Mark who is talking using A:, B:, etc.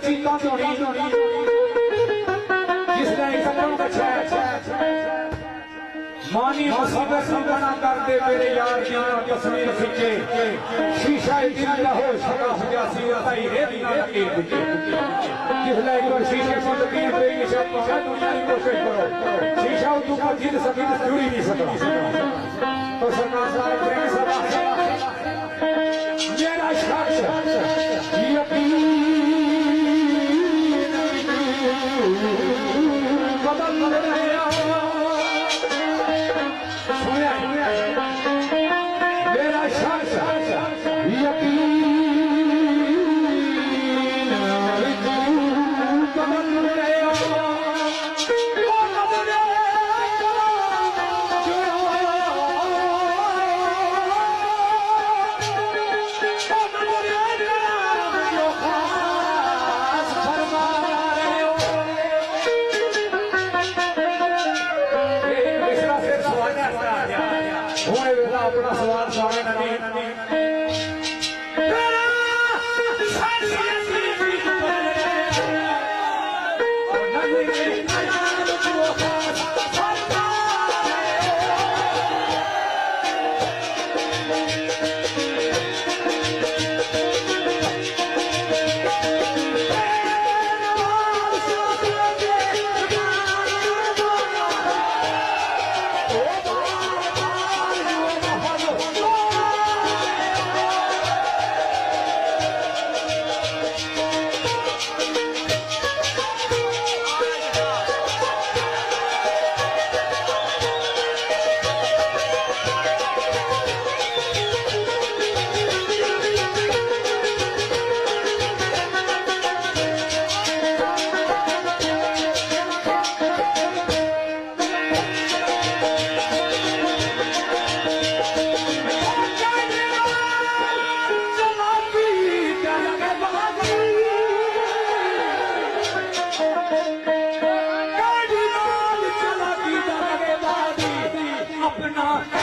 A: चीता धोनी जिसने कदम बचा मानी मुसीबत बना कर दे मेरे यार की तस्वीर खिंचे शीशा दिल का हो सका सजासी बताई रे बिना लकीर बुझे जिसने एक बार शीशे को लकीर पे निशान पहुंचा दुनिया की कोशिश करो शीशा तू का जिद सभी जुड़ी नहीं सकता तो सरकार सारे प्रेम सभा मेरा शख्स यकीन बदल रहे मेरा शख्स यकीन बदल रहे अपना सवाल सामने नहीं अपना